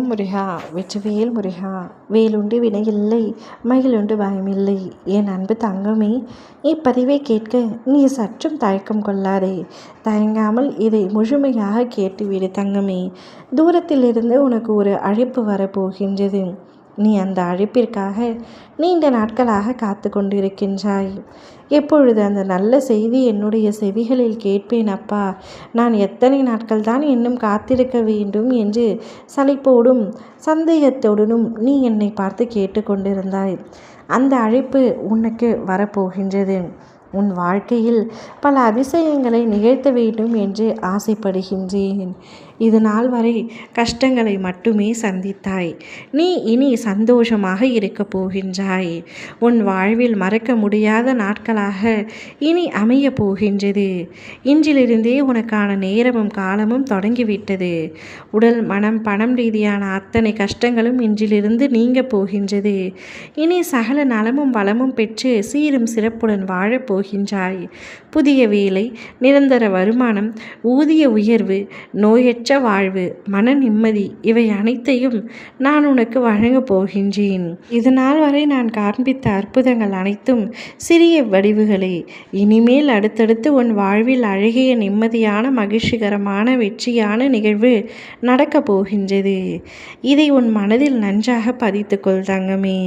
முருகா வெற்றிவேல் முருகா. வேலுண்டு வினையில்லை, மயிலுண்டு பயமில்லை. என் அன்பு தங்கமே, இப்பதிவை கேட்க நீ சற்றும் தயக்கம் கொள்ளாதே. தயங்காமல் இதை முழுமையாக கேட்டுவிடு தங்கமே. தூரத்திலிருந்து உனக்கு ஒரு அழைப்பு வரப்போகின்றது. நீ அந்த அழைப்பிற்காக நீண்ட நாட்களாக காத்து கொண்டிருக்கின்றாய். எப்பொழுது அந்த நல்ல செய்தி என்னுடைய செவிகளில் கேட்பேன் அப்பா, நான் எத்தனை நாட்கள் தான் இன்னும் காத்திருக்க வேண்டும் என்று சலிப்போடும் சந்தேகத்தோடும் நீ என்னை பார்த்து கேட்டுக்கொண்டிருந்தாய். அந்த அழைப்பு உனக்கு வரப்போகின்றது. உன் வாழ்க்கையில் பல அதிசயங்களை நிகழ்த்த வேண்டும் என்று ஆசைப்படுகின்றேன். இது நாள் வரை கஷ்டங்களை மட்டுமே சந்தித்தாய். நீ இனி சந்தோஷமாக இருக்கப் போகின்றாய். உன் வாழ்வில் மறக்க முடியாத நாட்களாக இனி அமைய போகின்றது. இன்றிலிருந்தே உனக்கான நேரமும் காலமும் தொடங்கிவிட்டது. உடல் மனம் பணம் ரீதியான அத்தனை கஷ்டங்களும் இன்றிலிருந்து நீங்க போகின்றது. இனி சகல நலமும் வளமும் பெற்று சீரும் சிறப்புடன் வாழப்போகின்றாய். புதிய வேலை, நிரந்தர வருமானம், ஊதிய உயர்வு, நோயற்ற வாழ்வு, மன நிம்மதி இவை அனைத்தையும் நான் உனக்கு வழங்கப் போகின்றேன். இதனால் வரை நான் காண்பித்த அற்புதங்கள் அனைத்தும் சிறிய வடிவுகளே. இனிமேல் அடுத்தடுத்து உன் வாழ்வில் அழகிய நிம்மதியான மகிழ்ச்சிகரமான வெற்றியான நிகழ்வு நடக்கப் போகின்றது. இதை உன் மனதில் நன்றாக பதித்துக்கொள் தங்கமே.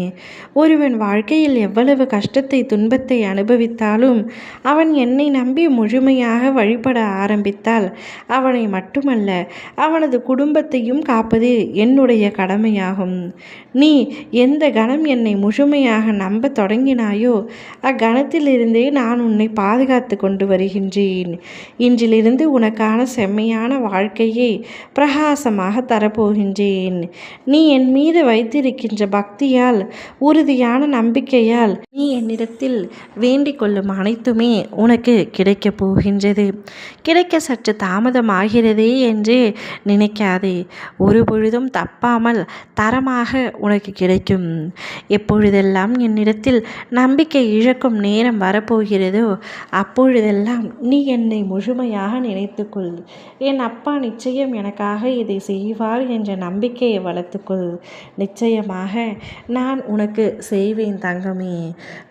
ஒருவன் வாழ்க்கையில் எவ்வளவு கஷ்டத்தை துன்பத்தை அனுபவித்தாலும் அவன் என்னை நம்பி முழுமையாக வழிபட ஆரம்பித்தால் அவனை மட்டுமல்ல அவனது குடும்பத்தையும் காப்பது என்னுடைய கடமையாகும். நீ எந்த கணம் என்னை முழுமையாக நம்ப தொடங்கினாயோ அக்கணத்திலிருந்தே நான் உன்னை பாதுகாத்து கொண்டு வருகின்றேன். இன்றிலிருந்து உனக்கான செம்மையான வாழ்க்கையை பிரகாசமாக தரப்போகின்றேன். நீ என் மீது வைத்திருக்கின்ற பக்தியால் உறுதியான நம்பிக்கையால் நீ என்னிடத்தில் வேண்டிக் கொள்ளும் அனைத்துமே உனக்கு கிடைக்கப் போகின்றது. கிடைக்க சற்று தாமதமாகிறதே என்று நினைக்காதே. ஒரு பொழுதும் தப்பாமல் தரமாக உனக்கு கிடைக்கும். எப்பொழுதெல்லாம் என்னிடத்தில் நம்பிக்கை இழக்கும் நேரம் வரப்போகிறதோ அப்பொழுதெல்லாம் நீ என்னை முழுமையாக நினைத்துக்கொள். என் அப்பா நிச்சயம் எனக்காக இதை செய்வார் என்ற நம்பிக்கையை வளர்த்துக்கொள். நிச்சயமாக நான் உனக்கு செய்வேன் தங்கமே.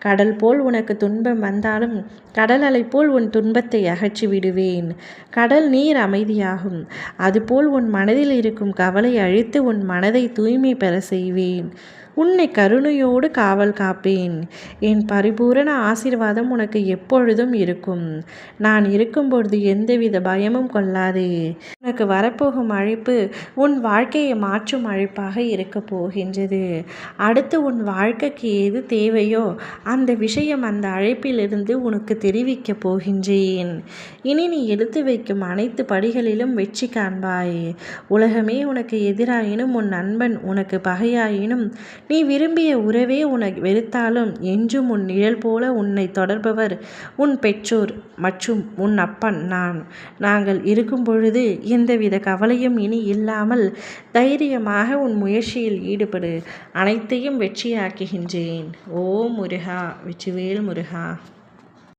கடல் போல் உனக்கு துன்பம் வந்தாலும் கடல் அலை போல் உன் துன்பத்தை அகற்றி விடுவேன். கடல் நீர் அமைதியாகும். அதுபோல் உன் மனதில் இருக்கும் கவலை அழித்து உன் மனதை தூய்மை பெற செய்வேன். உன்னை கருணையோடு காவல் காப்பேன். என் பரிபூரண ஆசீர்வாதம் உனக்கு எப்பொழுதும் இருக்கும். நான் இருக்கும்பொழுது எந்தவித பயமும் கொள்ளாதே. உனக்கு வரப்போகும் அழைப்பு உன் வாழ்க்கையை மாற்றும் அழைப்பாக இருக்க போகின்றது. அடுத்து உன் வாழ்க்கைக்கு எது தேவையோ அந்த விஷயம் அந்த அழைப்பிலிருந்து உனக்கு தெரிவிக்க போகின்றேன். இனி நீ எடுத்து வைக்கும் அனைத்து படிகளிலும் வெற்றி காண்பாய். உலகமே உனக்கு எதிராயினும் உன் நண்பன் உனக்கு பகையாயினும் நீ விரும்பிய உறவே உனக்கு வெறுத்தாலும் என்றும் உன் நிழல் போல உன்னை தொடர்பவர் உன் பெற்றோர் மற்றும் உன் அப்பன் நான். நாங்கள் இருக்கும் பொழுது எந்தவித கவலையும் இனி இல்லாமல் தைரியமாக உன் முயற்சியில் ஈடுபடு. அனைத்தையும் வெற்றியாக்குகின்றேன். ஓ முருகா வெற்றிவேல் முருகா.